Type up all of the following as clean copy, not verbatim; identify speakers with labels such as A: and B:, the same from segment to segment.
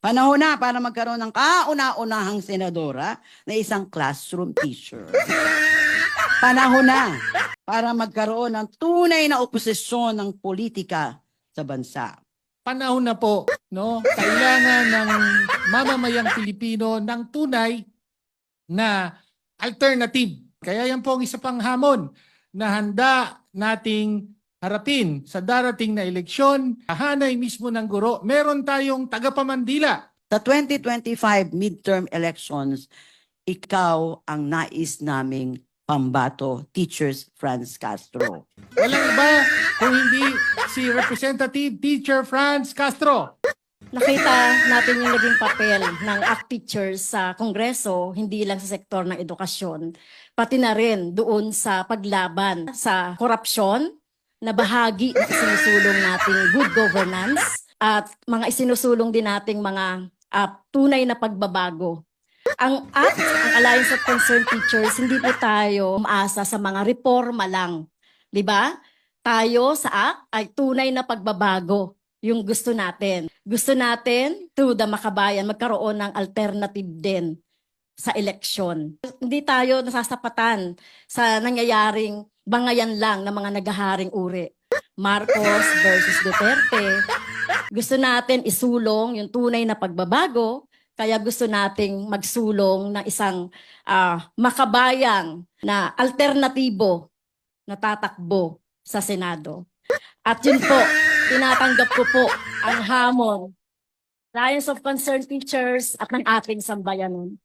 A: Panahon na para magkaroon ng kauna-unahang senadora na isang classroom teacher. Panahon na para magkaroon ng tunay na oposisyon ng politika sa bansa.
B: Panahon na po, no? Kailangan ng mamamayang Pilipino ng tunay na alternative. Kaya yan po ang isa pang hamon na handa nating harapin sa darating na eleksyon. Hanay mismo ng guro, meron tayong tagapamandila.
A: Sa 2025 midterm elections, ikaw ang nais naming pambato, Teachers Franz Castro.
B: Walang iba kung hindi si Representative Teacher Franz Castro.
C: Nakita natin yung naging papel ng ACT teachers sa Kongreso, hindi lang sa sektor ng edukasyon, pati na rin doon sa paglaban sa korupsyon na bahagi ng isinusulong nating good governance at mga isinusulong din nating mga tunay na pagbabago. Ang ACT, ang Alliance of Concerned Teachers, hindi po tayo umaasa sa mga reforma lang. Di ba? Tayo sa ACT ay tunay na pagbabago yung gusto natin. Gusto natin, through the Makabayan, magkaroon ng alternative din sa eleksyon. Hindi tayo nasasapatan sa nangyayaring bangayan lang ng mga naghaharing uri. Marcos versus Duterte. Gusto natin isulong yung tunay na pagbabago. Kaya gusto nating magsulong ng isang makabayang na alternatibo na tatakbo sa Senado. At yun po, tinatanggap ko po ang hamon, Alliance of Concerned Teachers at ng ating sambayanan.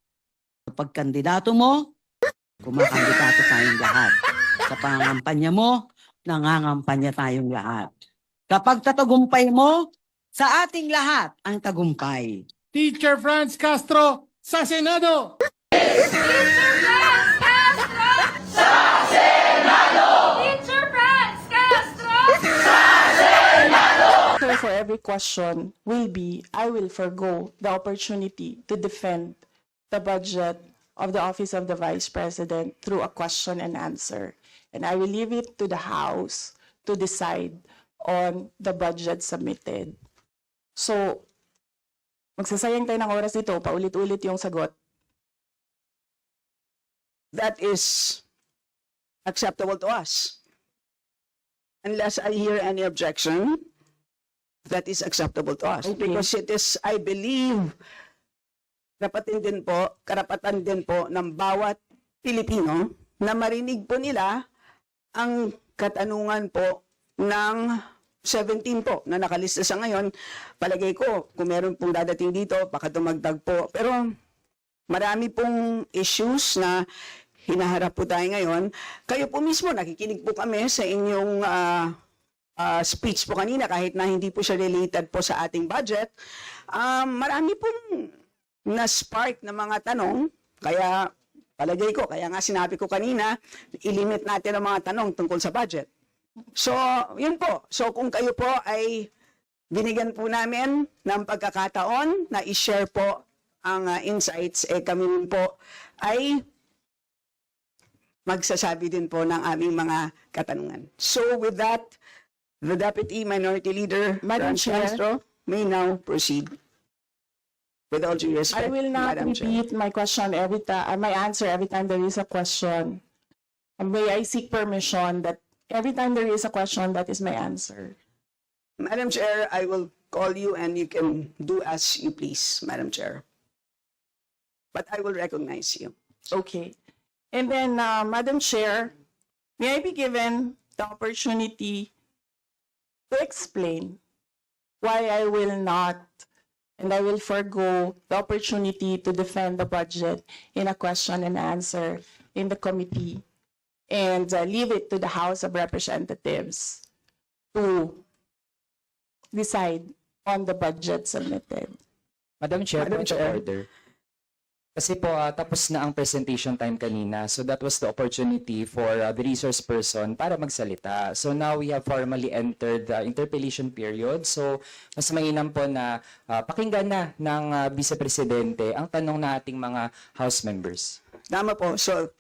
A: Kapag kandidato mo, kumakandidato tayong lahat. Sa pangangampanya mo, nangangampanya tayong lahat. Kapag tatagumpay mo, sa ating lahat ang tagumpay.
B: Teacher Franz Castro sa Senado!
D: Teacher Franz Castro! Sa Senado! Teacher Franz Castro! Sa Senado!
E: So for every question will be, I will forgo the opportunity to defend the budget of the Office of the Vice President through a question and answer. And I will leave it to the House to decide on the budget submitted. So, magsasayang tayo ng oras dito, paulit-ulit yung sagot.
F: That is acceptable to us. Unless I hear any objection, that is acceptable to us.
E: Okay.
F: Because it is, I believe, karapatan din po ng bawat Pilipino na marinig po nila ang katanungan po ng 17 po na nakalista sa ngayon. Palagay ko, kung meron pong dadating dito, baka dumagdag po. Pero marami pong issues na hinaharap po tayo ngayon. Kayo po mismo, nakikinig po kami sa inyong speech po kanina, kahit na hindi po siya related po sa ating budget. Marami pong na-spark na mga tanong, kaya palagay ko, kaya nga sinabi ko kanina, ilimit natin ang mga tanong tungkol sa budget. So, yun po. So, kung kayo po ay binigyan po namin ng pagkakataon na i-share po ang insights, kami rin po ay magsasabi din po ng aming mga katanungan. So, with that, the Deputy Minority Leader,
E: Madam
F: Franz
E: Chair.
F: Castro, may now proceed. With all due respect,
E: I will not
F: Madam Chair.
E: repeat my question every time, my answer every time there is a question. And may I seek permission that every time there is a question, that is my answer.
F: Madam Chair, I will call you and you can do as you please, Madam Chair. But I will recognize you.
E: Okay. And then, Madam Chair, may I be given the opportunity to explain why I will not and I will forgo the opportunity to defend the budget in a question and answer in the committee and leave it to the House of Representatives to decide on the budget submitted.
G: Madam Chair,
F: Madam
G: point of
F: Chair.
G: order. Kasi po tapos na ang presentation time kanina. So that was the opportunity for the resource person para magsalita. So now we have formally entered the interpellation period. So mas mainam po na pakinggan na ng Vice Presidente ang tanong na ating mga House members.
F: Tama po. So,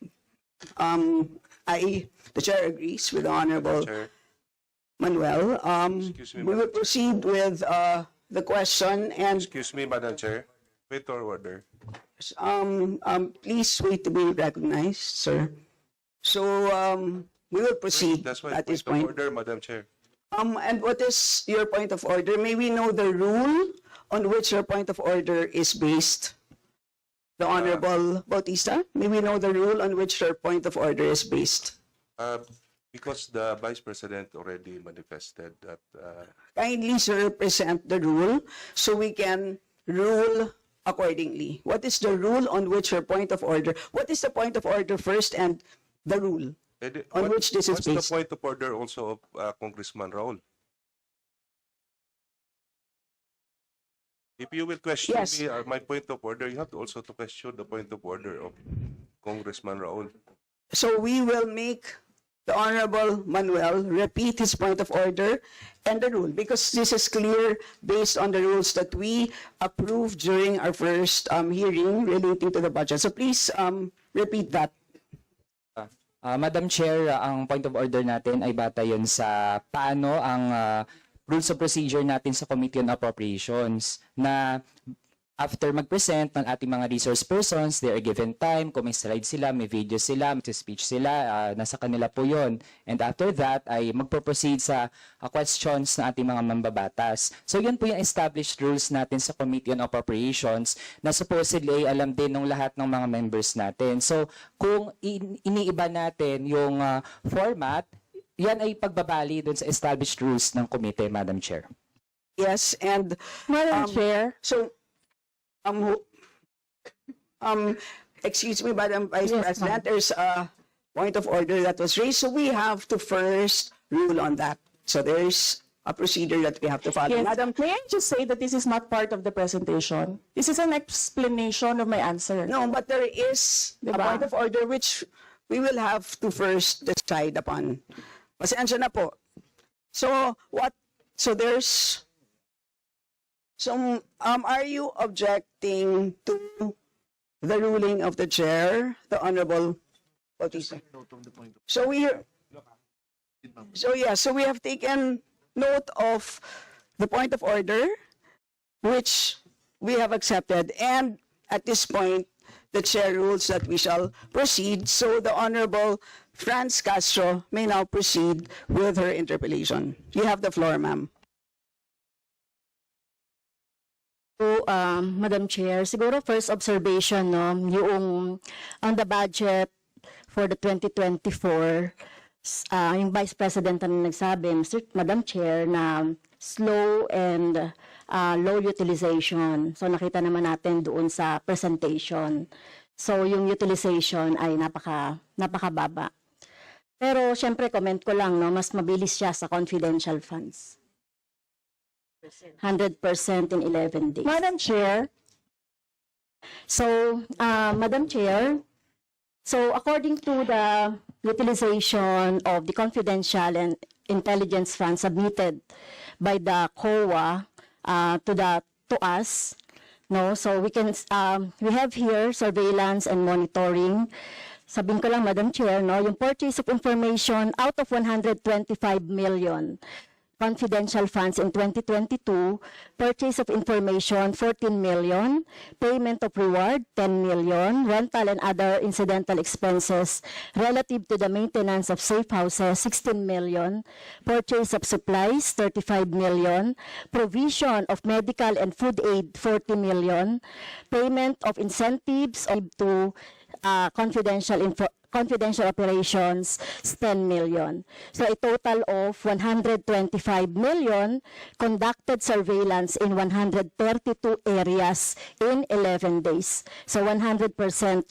F: the Chair agrees with the Honorable Manuel. We will proceed with the question, and
H: Excuse me, Madam Chair. Wait or order.
F: please wait to be recognized, sir. So we will proceed
H: That's why
F: at this
H: point
F: point.
H: of order, Madam Chair.
F: And what is your point of order? May we know the rule on which your point of order is based? The Honorable Bautista, may we know the rule on which your point of order is based?
H: Because the Vice President already manifested that
F: Kindly, sir, present the rule so we can rule accordingly. What is the rule on which your point of order? What is the point of order first and the rule on which this is
H: what's the
F: based?
H: point of order also of Congressman Raul? If you will question
F: Yes.
H: me, my point of order, you have to also to question the point of order of Congressman Raul.
F: So we will make the Honorable Manuel repeat his point of order and the rule, because this is clear based on the rules that we approved during our first hearing relating to the budget. So please repeat that.
G: Madam Chair, ang point of order natin ay bata yun sa paano ang rules of procedure natin sa Committee on Appropriations na after mag-present ng ating mga resource persons, they are given time, kung may slide sila, may video sila, may speech sila, nasa kanila po yun. And after that, ay magpo-proceed sa questions ng ating mga mambabatas. So yun po yung established rules natin sa Committee on Appropriations na supposedly ay alam din ng lahat ng mga members natin. So kung iniiba natin yung format, yan ay pagbabali dun sa established rules ng committee, Madam Chair.
F: Yes, and
E: Madam Chair,
F: so excuse me, Madam Vice
C: Yes,
F: President, there's a point of order that was raised, so we have to first rule on that. So there's a procedure that we have to follow.
E: yes,
F: Madam,
E: may I just say that this is not part of the presentation? This is an explanation of my answer.
F: no, but there is a
E: Diba?
F: point of order which we will have to first decide upon. Pasensya na po. So are you objecting to the ruling of the chair, the Honorable Bautista? So we have taken note of the point of order, which we have accepted, and at this point, the chair rules that we shall proceed. So the Honorable Franz Castro may now proceed with her interpellation. You have the floor, ma'am.
C: So, Madam Chair, siguro first observation, no, yung on the budget for the 2024, yung Vice President na nagsabi, Madam Chair, na slow and low utilization. So nakita naman natin doon sa presentation. So yung utilization ay napakababa. Pero syempre comment ko lang, no, mas mabilis siya sa confidential funds. 100% in 11 days.
E: Madam Chair,
C: So, Madam Chair, so according to the utilization of the confidential and intelligence funds submitted by the COA to us, no, so we have here surveillance and monitoring. Sabihin ko lang, Madam Chair, no, yung purchase of information out of 125 million confidential funds in 2022, purchase of information 14 million, payment of reward 10 million, rental and other incidental expenses relative to the maintenance of safe houses 16 million, purchase of supplies 35 million, provision of medical and food aid 40 million, payment of incentives to confidential operations is 10 million. So a total of 125 million conducted surveillance in 132 areas in 11 days. So 100%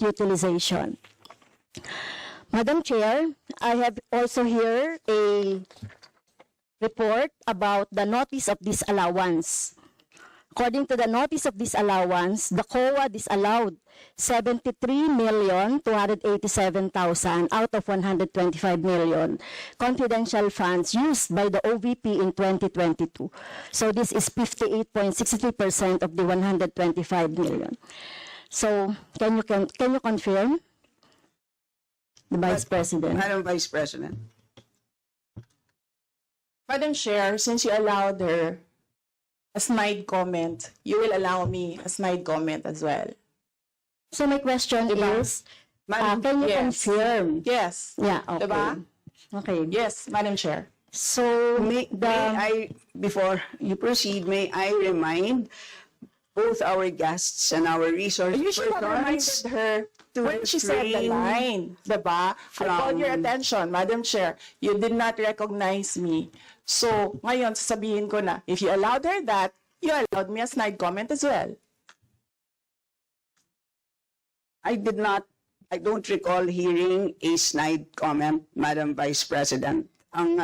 C: utilization. Madam Chair, I have also here a report about the notice of disallowance. According to the notice of disallowance, the COA disallowed 73,287,000 out of 125 million confidential funds used by the OVP in 2022. So this is 58.63% of the 125 million. So can you confirm, the Vice President?
F: Madam Vice President.
E: Madam Chair, since you allowed her a snide comment, you will allow me a snide comment as well.
C: So my question
E: Diba?
C: is,
F: Madam,
C: can you
E: yes.
C: confirm?
E: Yes.
C: Yeah, okay.
E: Diba?
C: Okay.
E: Yes, Madam Chair.
C: So,
F: may I, before you proceed, may I remind both our guests and our resource
E: You should have reminded
F: persons
E: her
F: to
E: when she said the
F: refrain
E: line, diba? I called your
F: from-
E: attention, Madam Chair. You did not recognize me. So, ngayon, sasabihin ko na, if you allowed her that, you allowed me a snide comment as well.
F: I don't recall hearing a snide comment, Madam Vice President. Ang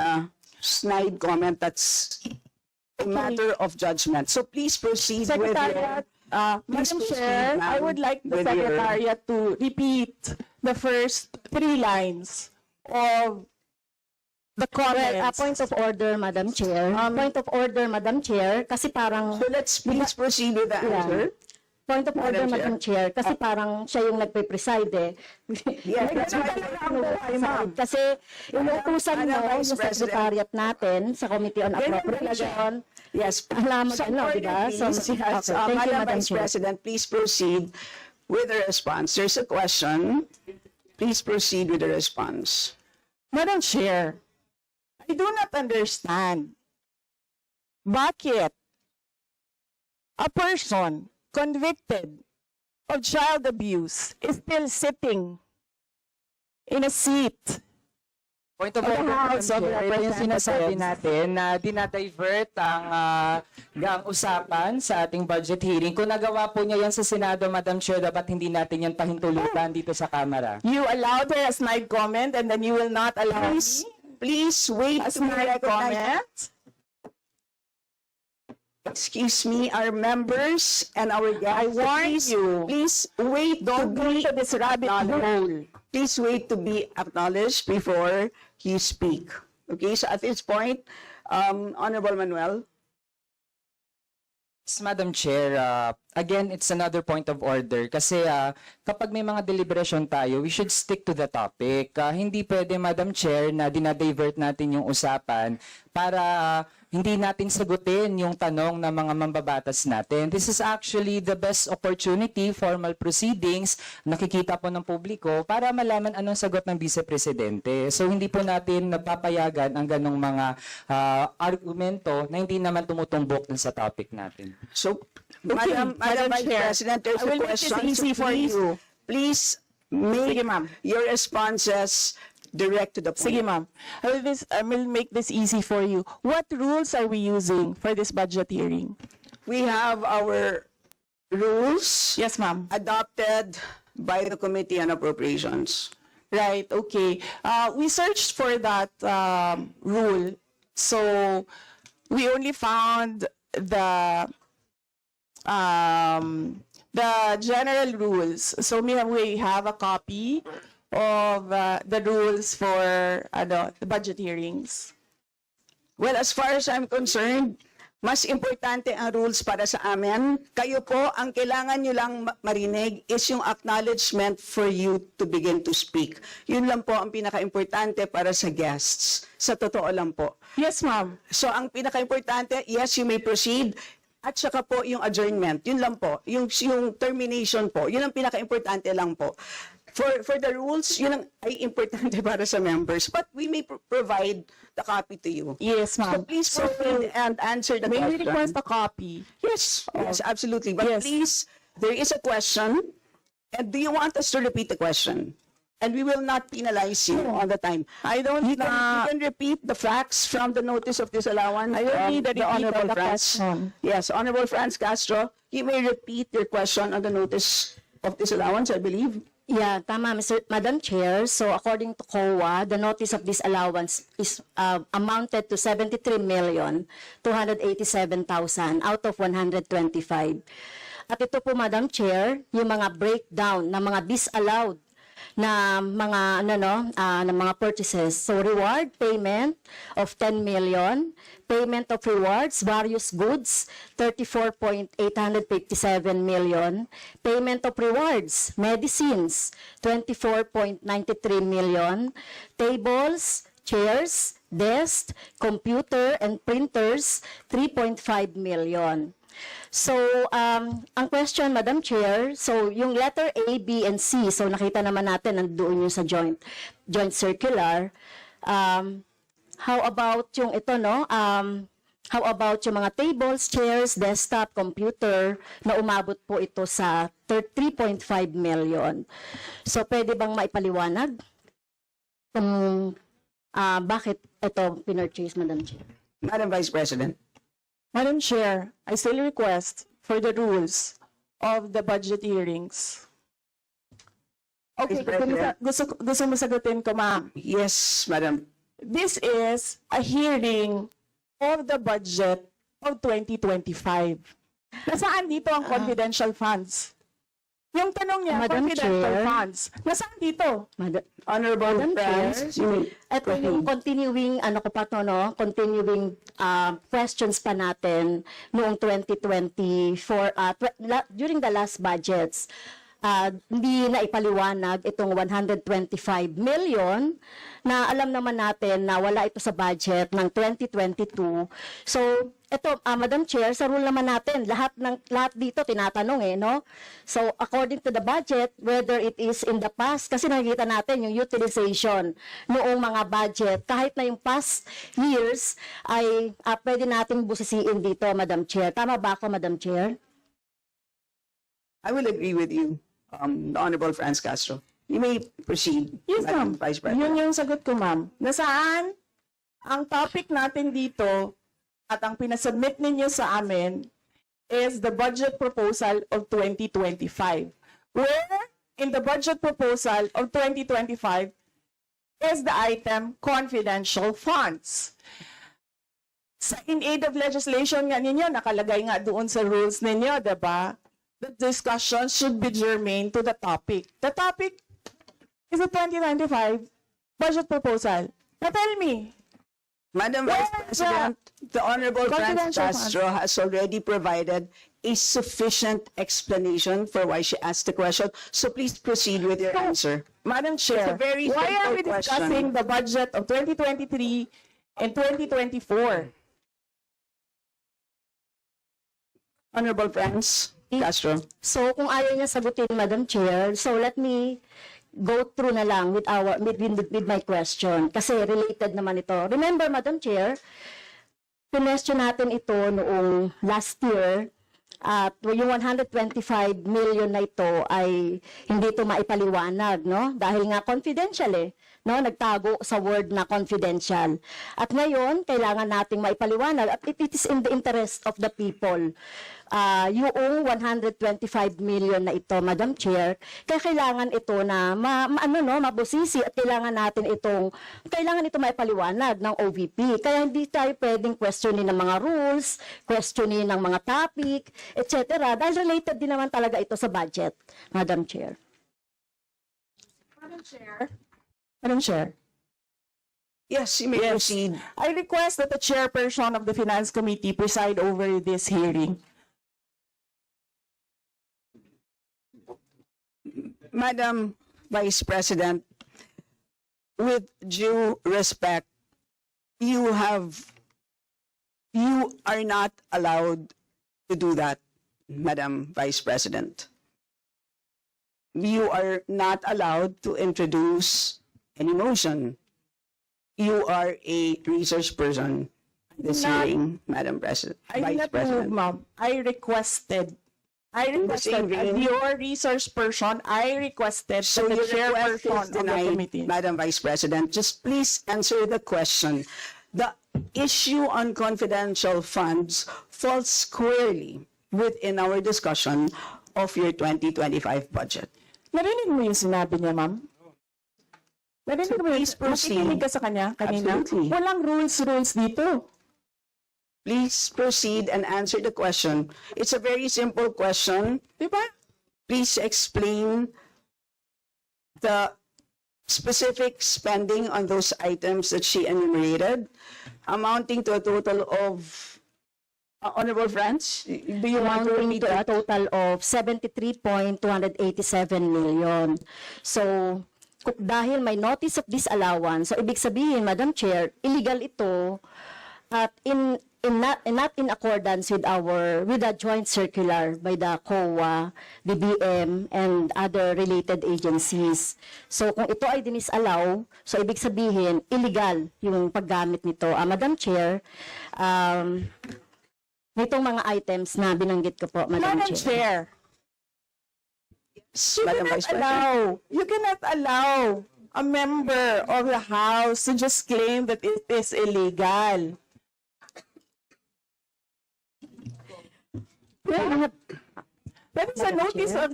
F: snide comment, that's a matter of judgment. So please proceed with
E: Secretariat,
F: your... Please
E: Madam
F: proceed,
E: Chair, I
F: ma'am,
E: would like the
F: with your-
E: Secretariat to repeat the first 3 lines of the
C: well,
E: comments.
C: point of order, Madam Chair. Point of order, Madam Chair, kasi parang...
F: So let's please proceed with the answer.
C: Point of order,
F: Madam
C: Madam Chair, kasi parang siya yung nagpe-preside eh.
F: Yes, that's why
C: Kasi inuutusan mo
F: Madam Vice
C: yung
F: President.
C: secretariat natin sa Committee on Appropriation.
F: Yes.
C: Alam mo,
F: Some
C: ano,
F: order,
C: diba?
F: please.
C: So,
F: Yes.
C: okay, thank you,
F: Madam
C: Madam
F: Vice
C: Chair.
F: President, please proceed with the response. There's a question. Please proceed with the response.
E: Madam Chair, I do not understand bakit a person convicted of child abuse is still sitting in a seat.
G: Point of
E: Okay,
G: order, Madam
E: House of
G: Chair, ito yung
E: Representatives.
G: sinasabi natin na dinadivert ang usapan sa ating budget hearing. Kung nagawa po niya yan sa Senado, Madam Chair, dapat hindi natin yan pahintulutan dito sa Kamara.
E: You allowed her a snide comment and then you will not allow
F: Please,
E: me
F: please wait
E: a
F: to be
E: snide
F: recognized.
E: comment.
F: Excuse me, our members and our guests.
E: I warned
F: please,
E: you.
F: Please wait
E: Don't
F: to
E: go
F: be
E: into this rabbit hole.
F: Please wait to be acknowledged before you speak. Okay, so at this point, Honorable Manuel.
G: Yes, Madam Chair, again, it's another point of order kasi kapag may mga deliberation tayo, we should stick to the topic. Hindi pwede, Madam Chair, na dinadivert natin yung usapan para hindi natin sagutin yung tanong ng mga mambabatas natin. This is actually the best opportunity, formal proceedings, nakikita po ng publiko para malaman anong sagot ng Vice Presidente. So hindi po natin napapayagan ang ganong mga argumento na hindi naman tumutumbok dun sa topic natin.
F: So,
E: Madam
F: Madam Vice
E: Chair,
F: President, there's
E: I
F: a
E: will make this
F: question.
E: easy
F: So
E: for
F: please-
E: you.
F: Please make
E: Sige, ma'am.
F: your responses direct to the point.
E: Sige, ma'am. I will make this easy for you. What rules are we using for this budget hearing?
F: We have our rules
E: Yes, ma'am.
F: adopted by the Committee on Appropriations.
E: Right, okay. We searched for that rule. So we only found the general rules. So we have a copy of the rules for the budget hearings.
F: Well, as far as I'm concerned, mas importante ang rules para sa amin. Kayo po, ang kailangan nyo lang marinig is yung acknowledgement for you to begin to speak. Yun lang po ang pinaka-importante para sa guests. Sa totoo lang po.
E: Yes, ma'am.
F: So, ang pinaka-importante, yes, you may proceed. At saka po yung adjournment. Yun lang po. Yung termination po. Yun ang pinaka-importante lang po. For the rules, yun ang ay importante para sa members. But we may provide the copy to you.
E: Yes,
F: So
E: ma'am.
F: please proceed and answer the
E: May we
F: question.
E: request a copy?
F: Yes, yes, absolutely. But
E: Yes.
F: please, there is a question. And do you want us to repeat the question? And we will not penalize you on the time.
E: I don't
F: You can repeat the facts from the notice of disallowance.
E: I will need the repeat of
F: Honorable
E: the
F: Franz.
E: question.
F: Yes, Honorable Franz Castro, you may repeat your question on the notice of disallowance, I believe.
C: Yeah, tama, Madam Chair. So according to COA, the notice of disallowance is amounted to 73,287,000 out of 125. At ito po, Madam Chair, yung mga breakdown ng mga disallowed na mga na mga purchases. So reward payment of 10 million, payment of rewards, various goods, 34.857 million, payment of rewards, medicines, 24.93 million, tables, chairs, desk, computer, and printers, 3.5 million. So, ang question, Madam Chair, so yung letter A, B, and C, so nakita naman natin nandoon yung sa joint circular. How about yung ito, no? How about yung mga tables, chairs, desktop, computer, na umabot po ito sa 3.5 million. So, pwede bang maipaliwanag kung bakit ito pinurchase, Madam Chair?
F: Madam Vice President.
E: Madam Chair, I still request for the rules of the budget hearings. Okay,
F: Vice President.
E: gusto mo sagutin ko, ma'am.
F: Yes, Madam.
E: This is a hearing of the budget of 2025. Nasaan dito ang confidential funds? Yung tanong niya,
C: Madam
E: confidential
C: Chair.
E: funds. Nasaan dito?
F: Honorable
C: Madam
F: friends, you may
C: Ito yung continuing, continuing questions pa natin noong 2024, during the last budgets. Hindi na ipaliwanag itong 125 million na alam naman natin na wala ito sa budget ng 2022. So, ito, Madam Chair, sa rule naman natin, lahat dito tinatanong no? So, according to the budget, whether it is in the past, kasi nakikita natin yung utilization noong mga budget, kahit na yung past years, ay pwede nating busisiin dito, Madam Chair. Tama ba ako, Madam Chair?
F: I will agree with you, the Honorable Franz Castro. You may proceed,
E: Yes,
F: Madam
E: ma'am.
F: Vice President.
E: Yun yung sagot ko, ma'am. Nasaan ang topic natin dito at ang pinasubmit ninyo sa amin is the budget proposal of 2025. Where in the budget proposal of 2025 is the item confidential funds. Sa in aid of legislation nga ninyo, nakalagay nga doon sa rules ninyo, diba? The discussion should be germane to the topic. The topic is the 2025 budget proposal. Now tell me,
F: Madam
E: Where
F: Vice
E: is
F: President, the Honorable Franz
E: confidential
F: Castro has already provided a sufficient explanation for why she asked the question. So please proceed with your answer.
E: Madam
F: It's
E: Chair,
F: a very
E: why are we
F: simple
E: discussing
F: question.
E: the budget of 2023 and 2024?
F: Honorable Franz Castro.
C: So, kung ayaw niya sagutin, Madam Chair, so let me go through na lang with my question. Kasi related naman ito. Remember, Madam Chair, pinestyon natin ito noong last year at yung 125 million na ito ay hindi ito maipaliwanag, no? Dahil nga confidential no? Nagtago sa word na confidential. At ngayon, kailangan nating maipaliwanag at it is in the interest of the people. Yung 125 million na ito, Madam Chair, kaya kailangan ito na mabusisi at kailangan ito maipaliwanag ng OVP. Kaya hindi tayo pwedeng questionin ng mga rules, questionin ng mga topic, etc. Dahil related din naman talaga ito sa budget, Madam Chair.
E: Madam Chair,
F: Yes, you may
E: Yes.
F: proceed.
E: I request that the chairperson of the Finance Committee preside over this hearing.
F: Madam Vice President, with due respect, you are not allowed to do that, Madam Vice President. You are not allowed to introduce any motion. You are a research person at this
E: Not-
F: hearing, Madam President,
E: I did
F: Vice
E: not move,
F: President.
E: ma'am. I requested,
F: the same
E: as
F: vein.
E: your research person, I requested
F: So
E: that
F: your
E: the
F: request
E: chairperson
F: is
E: of the
F: denied,
E: committee.
F: Madam Vice President. Just please answer the question. The issue on confidential funds falls squarely within our discussion of your 2025 budget.
E: Narinig mo yung sinabi niya, ma'am? Narinig mo yung,
F: please proceed.
E: nakikinig ka sa kanya kanina?
F: Absolutely.
E: Walang rules dito.
F: Please proceed and answer the question. It's a very simple question.
E: Di ba?
F: Please explain the specific spending on those items that she enumerated, amounting to a total of, Honorable Franz, do you want to
C: Amounting
F: repeat
C: to a
F: that?
C: total of 73.287 million. So, dahil may notice of disallowance, so ibig sabihin, Madam Chair, illegal ito at not in accordance with the joint circular by the COA, DBM, and other related agencies. So kung ito ay dinisallow, so ibig sabihin, illegal yung paggamit nito. Madam Chair, nitong mga items na binanggit ko po, Madam
E: Madam
C: Chair.
E: Chair,
F: Madam Vice President.
E: you cannot allow a member of the House to just claim that it is illegal. That is a
C: Madam
E: notice
C: Chair.
E: of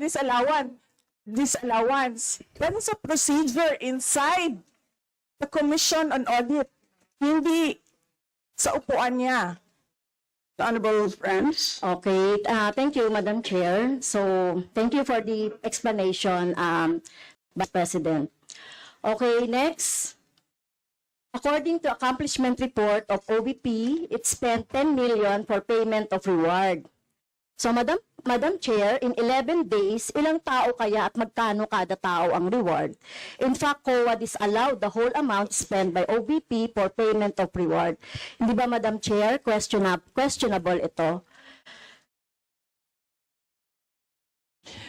E: disallowance. That is a procedure inside the Commission on Audit. Hindi sa upuan niya.
F: Honorable friends.
C: Okay, thank you, Madam Chair. So, thank you for the explanation, Vice President. Okay, next. According to accomplishment report of OVP, it spent 10 million for payment of reward. So, Madam Chair, in 11 days, ilang tao kaya at magkano kada tao ang reward? In fact, COA disallowed the whole amount spent by OVP for payment of reward. Hindi ba, Madam Chair, questionable ito?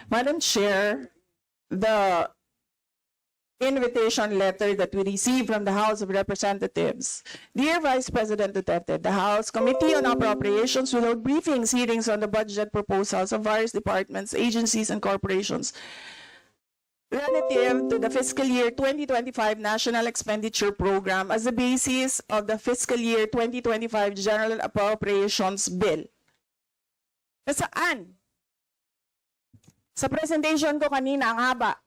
E: Madam Chair, the invitation letter that we received from the House of Representatives. Dear Vice President Duterte, the House Committee on Appropriations will hold briefings, hearings on the budget proposals of various departments, agencies, and corporations relative to the fiscal year 2025 National Expenditure Program as the basis of the fiscal year 2025 General Appropriations Bill. Nasaan? Sa presentation ko kanina, ang haba.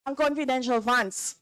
E: Ang confidential funds.